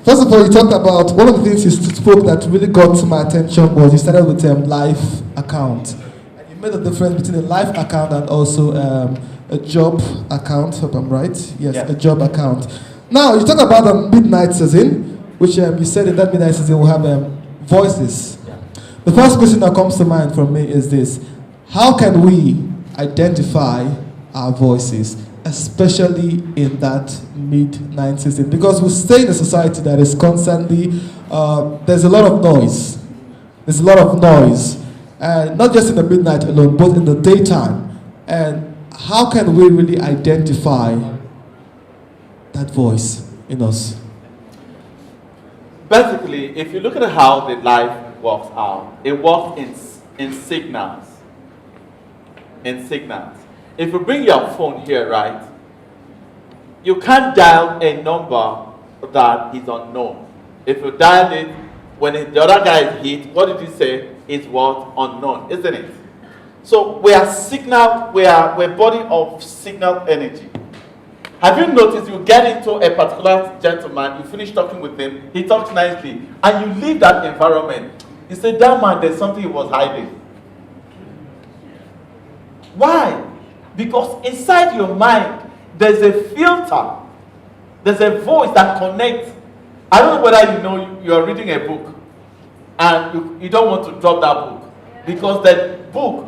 First of all, you talked about one of the things you spoke that really got to my attention was you started with life account. And you made a difference between a life account and also a job account. Hope I'm right. Yes, Yeah. a job account. Now, you talk about the midnight season, which you said in that midnight season we'll have voices. Yeah. The first question that comes to mind from me is this: how can we identify our voices, especially in that midnight season? Because we stay in a society that is constantly, there's a lot of noise. There's a lot of noise. And not just in the midnight alone, but in the daytime. And how can we really identify that voice in us? Basically, if you look at how the life works out, it works in signals. In signals. If you bring your phone here, right, you can't dial a number that is unknown. If you dial it, when the other guy is hit, what did he say? It's what? Unknown, isn't it? So we are signal, we're a body of signal energy. Have you noticed you get into a particular gentleman, you finish talking with him, he talks nicely, and you leave that environment. You say, that man, there's something he was hiding. Why? Because inside your mind, there's a filter. There's a voice that connects. I don't know whether you know you're reading a book and you don't want to drop that book because that book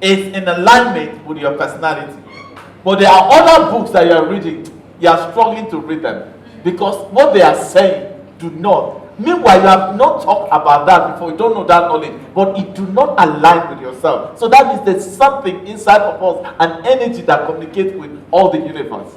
is in alignment with your personality. But there are other books that you are reading, you are struggling to read them because what they are saying do not. Meanwhile, you have not talked about that before, you don't know that knowledge, but it do not align with yourself. So that means there's something inside of us, an energy that communicates with all the universe.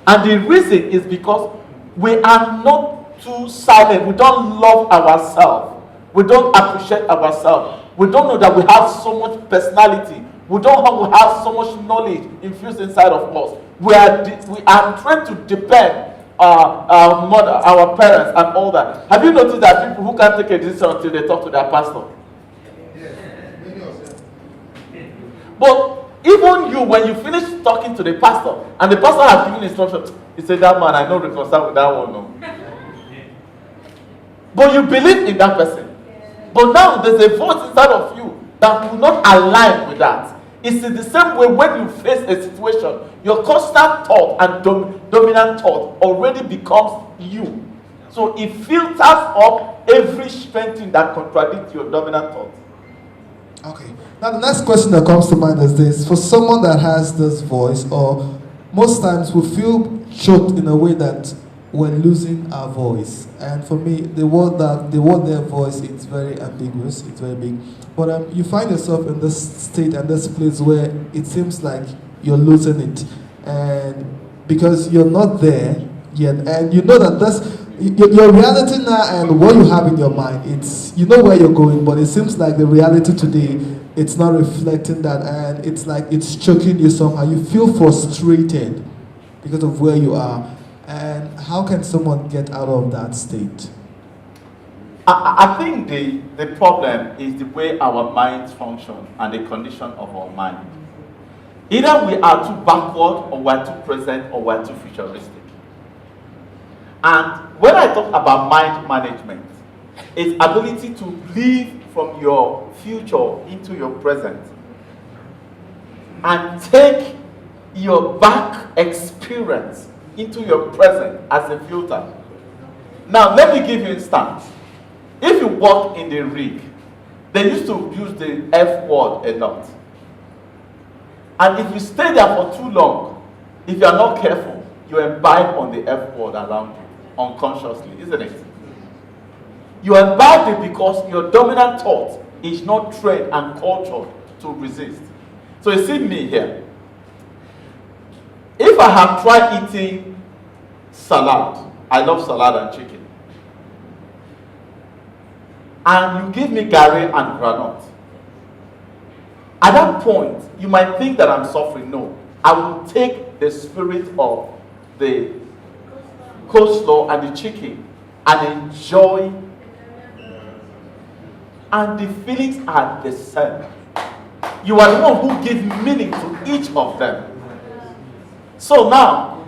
And the reason is because we are not too silent. We don't love ourselves. We don't appreciate ourselves. We don't know that we have so much personality. We don't know we have so much knowledge infused inside of us. We are trained to depend our mother, our parents, and all that. Have you noticed that people who can't take a decision until they talk to their pastor? But even you, when you finish talking to the pastor, and the pastor has given instructions, he said, that man, I don't reconcile with that one. No. But you believe in that person. But now there's a voice inside of you that will not align with that. It's in the same way when you face a situation, your constant thought and dominant thought already becomes you. So it filters up every strength that contradicts your dominant thought. Okay. Now the next question that comes to mind is this: for someone that has this voice, or most times we feel choked in a way that we're losing our voice. And for me, the word their voice, it's very ambiguous, it's very big. But you find yourself in this state and this place where it seems like you're losing it, and because you're not there yet, and you know that your reality now and what you have in your mind, it's, you know where you're going, but it seems like the reality today, it's not reflecting that, and it's like it's choking you somehow. You feel frustrated because of where you are. And how can someone get out of that state? I think the problem is the way our minds function and the condition of our mind. Either we are too backward, or we're too present, or we're too futuristic. And when I talk about mind management, it's ability to live from your future into your present and take your back experience into your present as a filter. Now, let me give you an instance. If you work in the rig, they used to use the F word a lot. And if you stay there for too long, if you are not careful, you imbibe on the F word around you, unconsciously, isn't it? You imbibe it because your dominant thought is not trained and cultured to resist. So you see me here. If I have tried eating salad, I love salad and chicken, and you give me garri and granite, at that point, you might think that I'm suffering. No, I will take the spirit of the coleslaw and the chicken and enjoy, and the feelings are the same. You are the one who gives meaning to each of them. So now,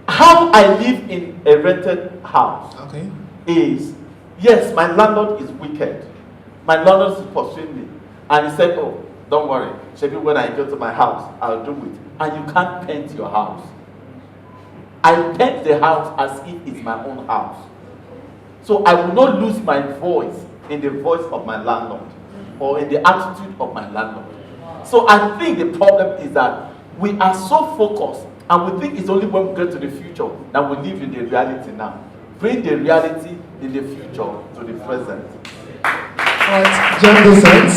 How I live in a rented house Okay. is, yes, my landlord is wicked. My landlord is pursuing me. And he said, oh, don't worry. Maybe when I go to my house, I'll do it. And you can't paint your house. I paint the house as if it's my own house. So I will not lose my voice in the voice of my landlord or in the attitude of my landlord. So I think the problem is that we are so focused and we think it's only when we get to the future that we live in the reality now. Bring the reality in the future to the present. Alright, John Docents.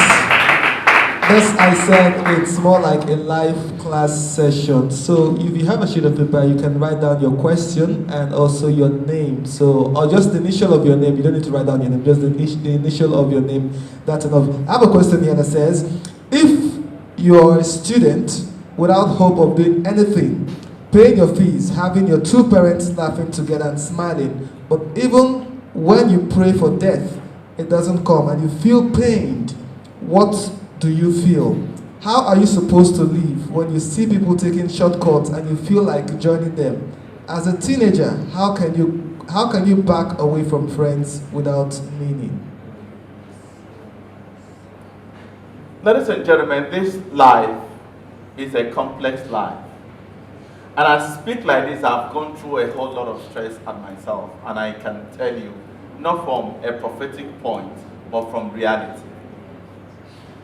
As I said, it's more like a live class session. So if you have a sheet of paper, you can write down your question and also your name. So, or just the initial of your name. You don't need to write down your name, just the initial of your name. That's enough. I have a question here that says, if you're a student without hope of doing anything, paying your fees, having your two parents laughing together and smiling, but even when you pray for death, it doesn't come and you feel pained, what do you feel? How are you supposed to live when you see people taking shortcuts and you feel like joining them? As a teenager, how can you back away from friends without meaning? Ladies and gentlemen, this life is a complex life. And I speak like this, I've gone through a whole lot of stress at myself. And I can tell you, not from a prophetic point, but from reality.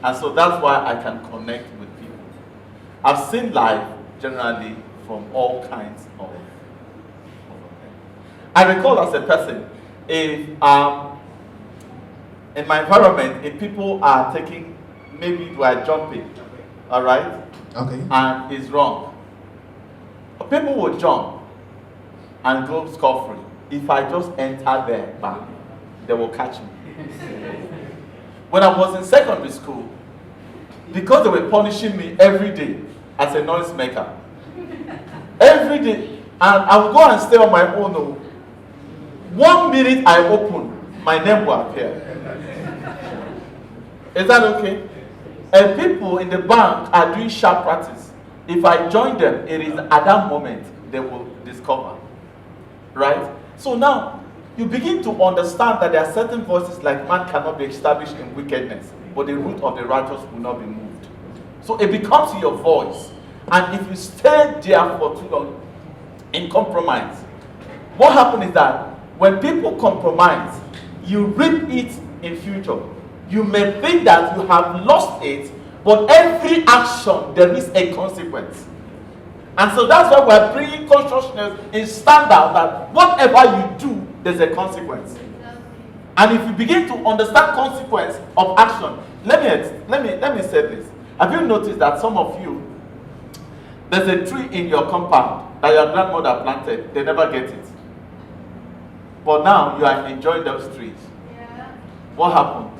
And so that's why I can connect with people. I've seen life generally from all kinds of things. I recall as a person, if in my environment, if people are taking, maybe we are jumping, all right? Okay. And it's wrong. People will jump and go scot-free. If I just enter there, bam, they will catch me. When I was in secondary school, because they were punishing me every day as a noisemaker, every day, and I would go and stay on my own. 1 minute I open, my name will appear. Is that okay? And people in the bank are doing sharp practice. If I join them, it is at that moment they will discover. Right? So now, you begin to understand that there are certain voices like man cannot be established in wickedness, but the root of the righteous will not be moved. So it becomes your voice. And if you stay there for too long in compromise, what happens is that when people compromise, you reap it in future. You may think that you have lost it, but every action, there is a consequence. And so that's why we're bringing consciousness in standard that whatever you do, there's a consequence. And if you begin to understand consequence of action, let me say this. Have you noticed that some of you, there's a tree in your compound that your grandmother planted, they never get it. But now you are enjoying those trees. Yeah. What happened?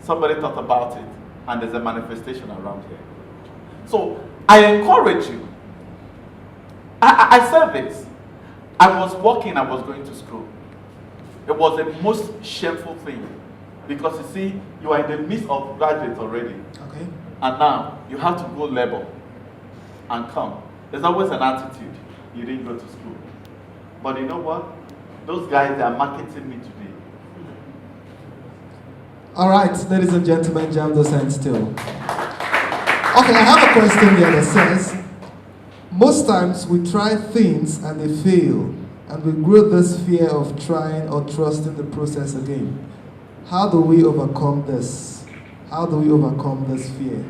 Somebody thought about it, and there's a manifestation around here. So I encourage you. I said this. I was walking, I was going to school. It was the most shameful thing. Because you see, you are in the midst of graduates already. Okay. And now you have to go labor and come. There's always an attitude. You didn't go to school. But you know what? Those guys, they are marketing me today. All right, ladies and gentlemen, Jam Docent still. Okay, I have a question here that says, most times we try things and they fail, and we grow this fear of trying or trusting the process again. How do we overcome this? How do we overcome this fear?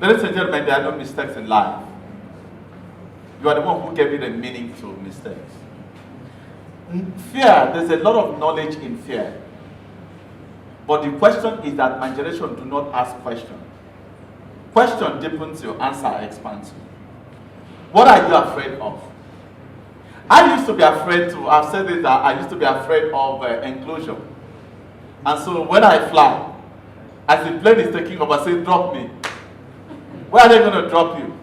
Ladies and gentlemen, there are no mistakes in life. You are the one who gave it a meaning to mistakes. Fear, there's a lot of knowledge in fear. But the question is that my generation do not ask questions. Question deepens your answer, expands you. What are you afraid of? I used to be afraid to, I've said this, that I used to be afraid of enclosure. And so when I fly, as the plane is taking off, I say, drop me. Where are they going to drop you?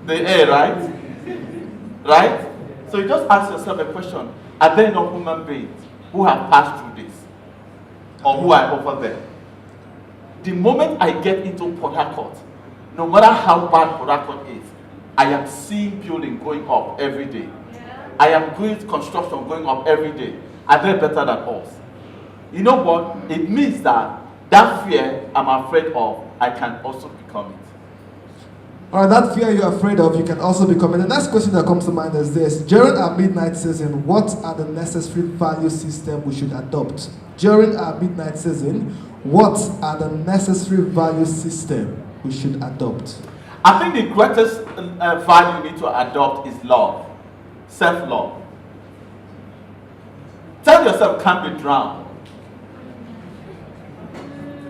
The air, right? Right? So you just ask yourself a question. Are there no human beings who have passed through this? Or who are over there? The moment I get into Port Harcourt, no matter how bad Port Harcourt is, I am seeing building going up every day. I am doing construction going up every day. Are they better than us? You know what? It means that that fear I'm afraid of, I can also become it. Alright, that fear you're afraid of, you can also become it. The next question that comes to mind is this. During our midnight season, what are the necessary value system we should adopt? During our midnight season, what are the necessary value system we should adopt? I think the greatest value you need to adopt is love. Self-love. Tell yourself, can't be drowned.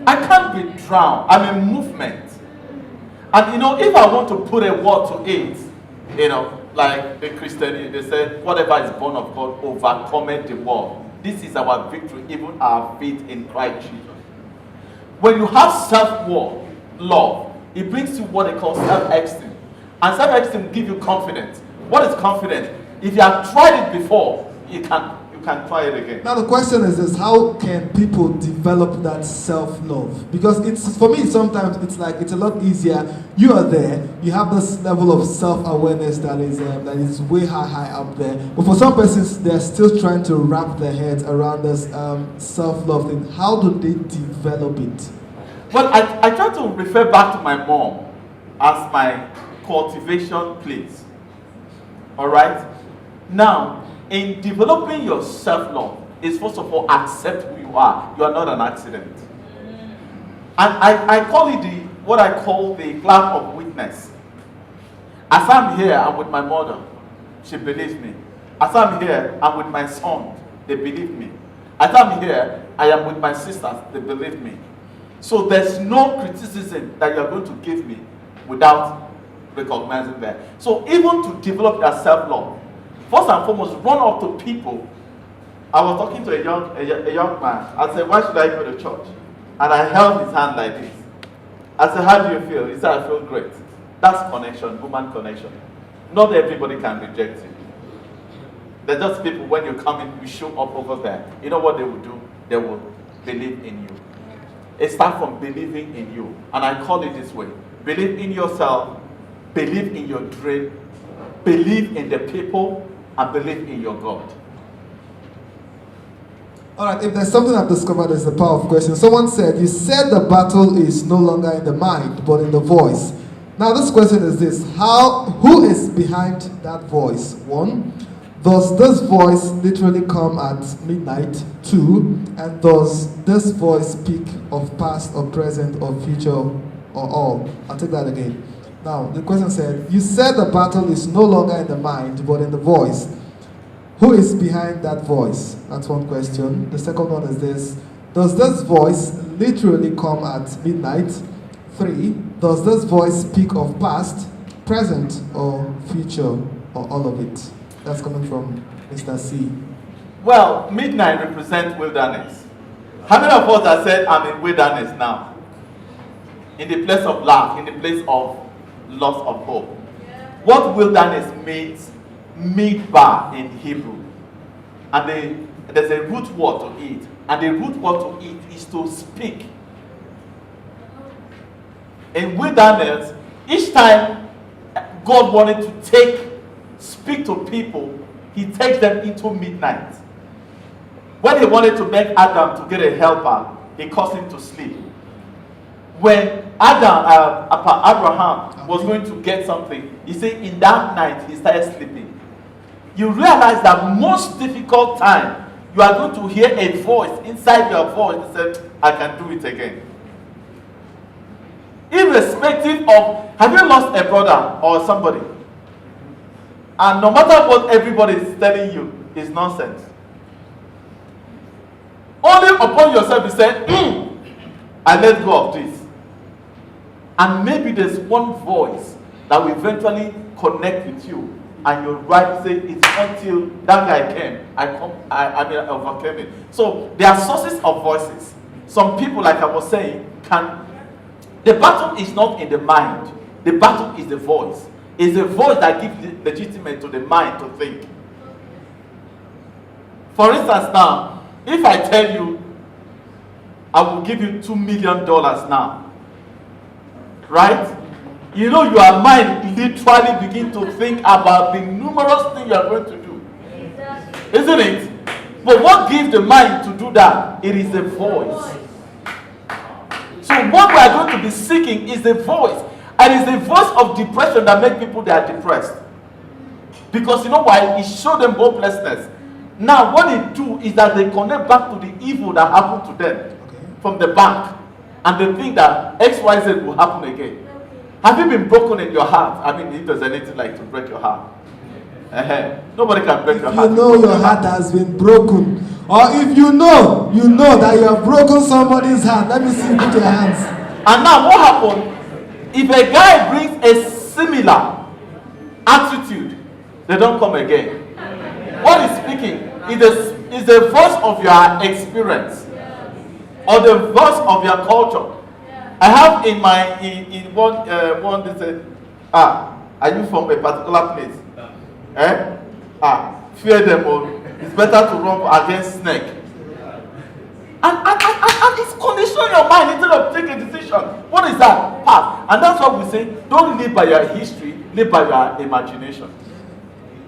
I can't be drowned. I'm a movement. And you know, if I want to put a word to it, you know, like the Christian, they said, whatever is born of God overcometh the world. This is our victory, even our faith in Christ Jesus. When you have self-worth, love, it brings you what they call self-esteem. And self-esteem gives you confidence. What is confidence? If you have tried it before, you can try it again. Now the question is this: how can people develop that self-love? Because it's, for me, sometimes it's like it's a lot easier. You are there, you have this level of self-awareness that is way high up there. But for some persons, they're still trying to wrap their heads around this self-love thing. How do they develop it? Well, I try to refer back to my mom as my cultivation place. All right? Now, in developing your self-love, is first of all, accept who you are. You are not an accident. And I call it what I call the cloud of witness. As I'm here, I'm with my mother. She believes me. As I'm here, I'm with my son. They believe me. As I'm here, I am with my sisters. They believe me. So there's no criticism that you're going to give me without recognizing that. So even to develop your self-love, first and foremost, run up to people. I was talking to a young man. I said, why should I go to church? And I held his hand like this. I said, how do you feel? He said, I feel great. That's connection, human connection. Not everybody can reject you. They're just people, when you come in, you show up over there. You know what they will do? They will believe in you. It starts from believing in you. And I call it this way. Believe in yourself, believe in your dream, believe in the people, and believe in your God. Alright, if there's something I've discovered, is the power of question. Someone said, you said the battle is no longer in the mind, but in the voice. Now this question is this: who is behind that voice? 1, does this voice literally come at midnight? 2, and does this voice speak of past or present or future or all? I'll take that again. Now, the question said, you said the battle is no longer in the mind, but in the voice. Who is behind that voice? That's one question. The second one is this: does this voice literally come at midnight? 3, does this voice speak of past, present, or future, or all of it? That's coming from Mr. C. Well, midnight represents wilderness. How many of us have said, I'm in wilderness now? In the place of lack, in the place of loss of hope. What wilderness means, midbar in Hebrew. And there's a root word to it. And the root word to it is to speak. In wilderness, each time God wanted to speak to people, he takes them into midnight. When he wanted to make Adam to get a helper, he caused him to sleep. When Abraham was going to get something, he said in that night he started sleeping. You realize that most difficult time, you are going to hear a voice inside your voice that says, I can do it again. Irrespective of, have you lost a brother or somebody? And no matter what everybody is telling you is nonsense. Only upon yourself you say, I let go of this. And maybe there's one voice that will eventually connect with you. And you're right to say, it's until that guy came, I overcame it. So there are sources of voices. Some people, like I was saying, the battle is not in the mind. The battle is the voice. It's the voice that gives legitimate to the mind to think. For instance now, if I tell you, I will give you $2 million now, right? you know your mind literally begin to think about the numerous things you are going to do. Isn't it? But what gives the mind to do that? It is the voice. So what we are going to be seeking is the voice. And it's the voice of depression that makes people that are depressed. Because you know why? It shows them hopelessness. Now what they do is that they connect back to the evil that happened to them from the bank. And they think that XYZ will happen again. Have you been broken in your heart? I mean, if there's anything like to break your heart. Nobody can break your heart. You know your heart has been broken. Or if you know that you have broken somebody's heart. Let me see you put your hands. And now what happened? If a guy brings a similar attitude, they don't come again. What is speaking is the voice of your experience or the voice of your culture. I have in my in one they say, are you from a particular place? Fear them all. It's better to run against snake. And it's conditioning your mind instead of taking a decision. What is that? Path. And that's what we say, don't live by your history, live by your imagination.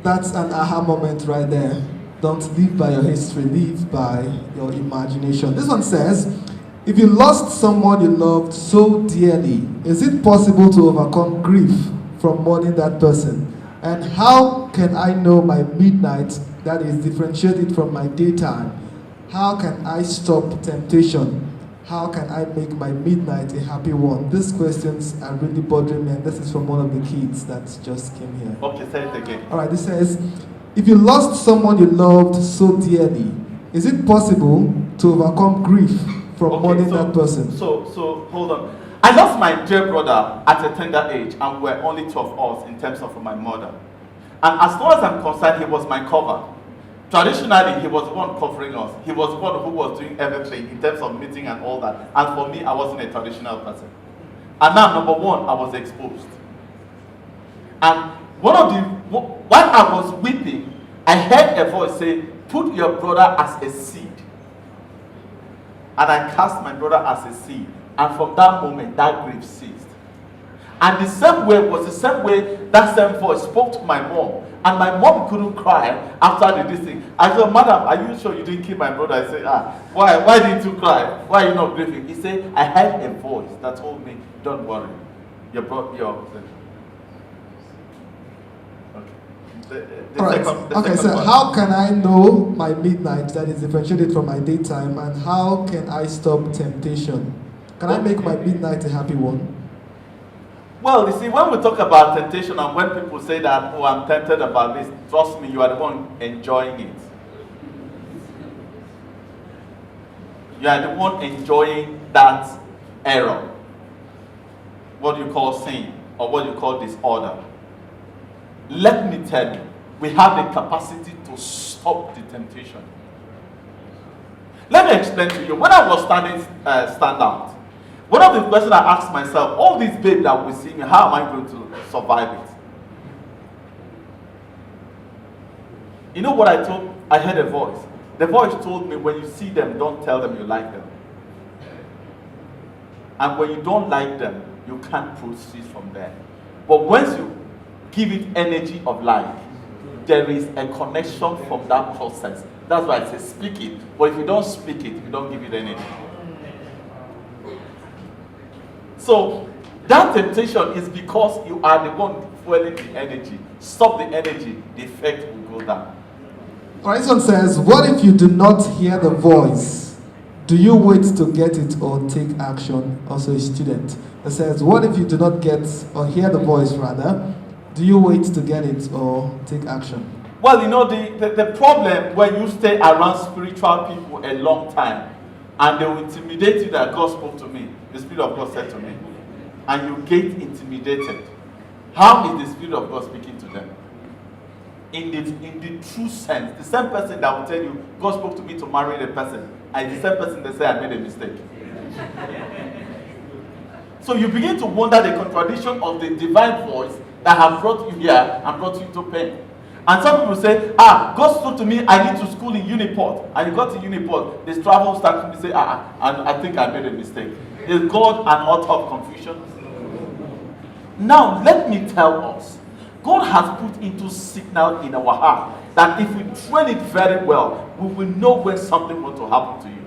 That's an aha moment right there. Don't live by your history, live by your imagination. This one says, if you lost someone you loved so dearly, is it possible to overcome grief from mourning that person? And how can I know my midnight that is differentiated from my daytime? How can I stop temptation? How can I make my midnight a happy one? These questions are really bothering me, and this is from one of the kids that just came here. Okay, say it again. All right, this says, if you lost someone you loved so dearly, is it possible to overcome grief from mourning that person? So hold on. I lost my dear brother at a tender age, and we're only two of us in terms of my mother. And as far as I'm concerned, he was my cover. Traditionally, he was the one covering us. He was the one who was doing everything in terms of meeting and all that. And for me, I wasn't a traditional person. And now, number one, I was exposed. And while I was weeping, I heard a voice say, put your brother as a seed. And I cast my brother as a seed. And from that moment, that grief ceased. And the same way was the same way that same voice spoke to my mom. And my mom couldn't cry after this thing. I said, Madam, are you sure you didn't kill my brother? I said, why didn't you cry? Why are you not grieving? He said, I heard a voice that told me, don't worry. Your Okay, so how can I know my midnight that is differentiated from my daytime, and how can I stop temptation? Can I make my midnight a happy one? Well, you see, when we talk about temptation and when people say that, oh, I'm tempted about this, trust me, you are the one enjoying it. You are the one enjoying that error. What you call sin, or what you call disorder. Let me tell you, we have the capacity to stop the temptation. Let me explain to you. When I was stand out, one of the questions I asked myself, all these babes that we see me, how am I going to survive it? You know what I heard a voice. The voice told me, when you see them, don't tell them you like them. And when you don't like them, you can't proceed from there. But once you give it energy of life, there is a connection from that process. That's why I say speak it. But if you don't speak it, you don't give it energy. So that temptation is because you are the one fueling the energy. Stop the energy, the effect will go down. This one says, what if you do not hear the voice? Do you wait to get it or take action? Also a student. It says, what if you do not get or hear the voice rather? Do you wait to get it or take action? Well, you know, the problem when you stay around spiritual people a long time and they will intimidate you that God spoke to me, the Spirit of God said to me, and you get intimidated. How is the Spirit of God speaking to them? In the true sense, the same person that will tell you, God spoke to me to marry the person, and the same person that say I made a mistake. So you begin to wonder the contradiction of the divine voice that have brought you here and brought you to pain. And some people say, God spoke to me, I need to school in Uniport. And you got to Uniport, this travel started to say, and I think I made a mistake. Is God an author of confusion? Now, let me tell us, God has put into signal in our heart that if we train it very well, we will know when something wants to happen to you.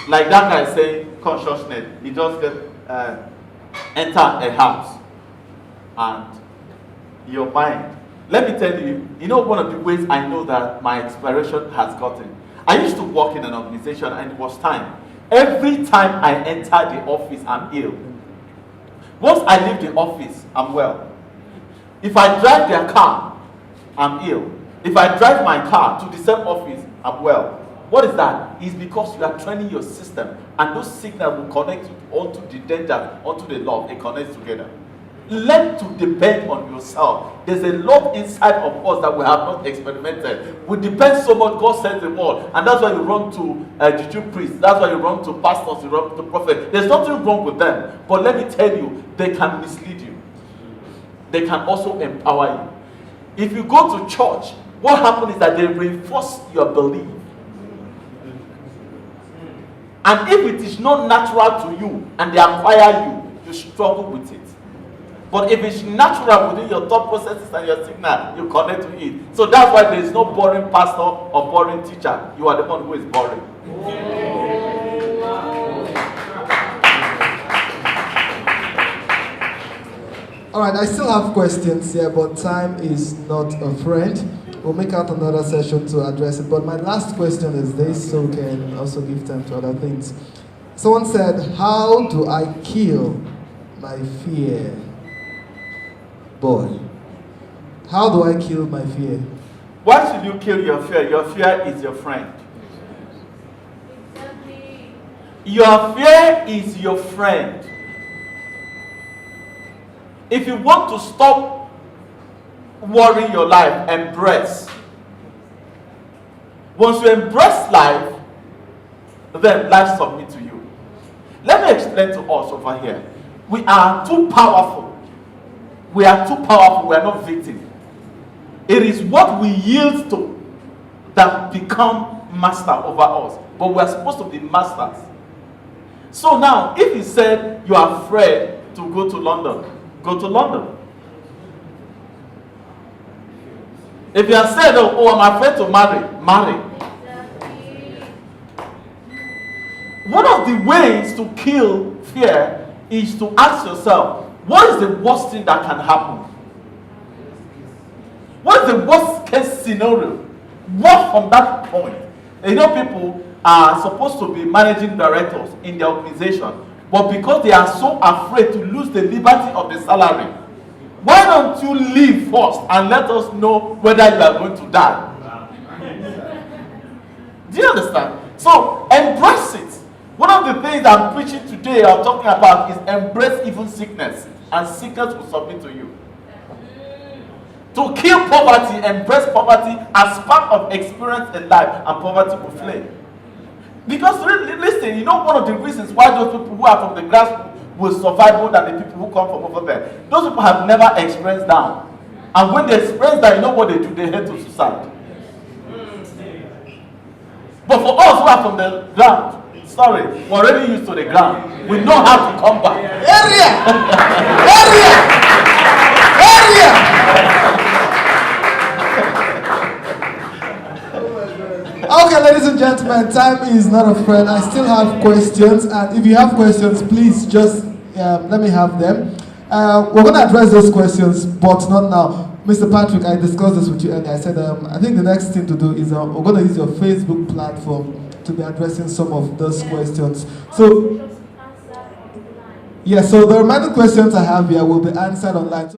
Like that guy saying consciousness, he just enter a house and your mind. Let me tell you, one of the ways I know that my inspiration has gotten. I used to work in an organization and it was time. Every time I enter the office, I'm ill. Once I leave the office, I'm well. If I drive their car, I'm ill. If I drive my car to the same office, I'm well. What is that? It's because you are training your system and those signals will connect you onto the danger, onto the love. It connects together. Learn to depend on yourself. There's a lot inside of us that we have not experimented. We depend so much. God sends the word, and that's why you run to juju priests. That's why you run to pastors. You run to prophets. There's nothing wrong with them, but let me tell you, they can mislead you. They can also empower you. If you go to church, what happens is that they reinforce your belief. And if it is not natural to you and they acquire you, you struggle with it. But if it's natural within your thought processes and your signal, you connect to it. So that's why there is no boring pastor or boring teacher. You are the one who is boring. All right, I still have questions here, but time is not a friend. We'll make out another session to address it. But my last question is this, so we can also give time to other things. Someone said, how do I kill my fear? Boy, how do I kill my fear? Why should you kill your fear? Your fear is your friend. Your fear is your friend. If you want to stop worrying your life, embrace. Once you embrace life, then life submits to you. Let me explain to us over here. We are too powerful. We are too powerful. We are not victims. It is what we yield to that become master over us. But we are supposed to be masters. So now, if you said you are afraid to go to London, go to London. If you are said, oh, I'm afraid to marry, marry. One of the ways to kill fear is to ask yourself, what is the worst thing that can happen? What is the worst case scenario? What from that point? People are supposed to be managing directors in their organization, but because they are so afraid to lose the liberty of the salary, why don't you leave first and let us know whether you are going to die? Do you understand? So embrace it. One of the things I'm preaching today, I'm talking about, is embrace even sickness, and sickness will submit to you. To kill poverty, embrace poverty as part of experience in life, and poverty will flee. Because listen, one of the reasons why those people who are from the grassroots will survive more than the people who come from over there. Those people have never experienced down. And when they experience that, you know what they do? They head to suicide. But for us who are from the ground, sorry, we're already used to the ground. We know how to come back. Okay, ladies and gentlemen, time is not a friend. I still have questions, and if you have questions, please just let me have them. We're going to address those questions, but not now. Mr. Patrick, I discussed this with you earlier. I said, I think the next thing to do is we're going to use your Facebook platform to be addressing some of those questions. So, yeah, so the remaining questions I have here will be answered online.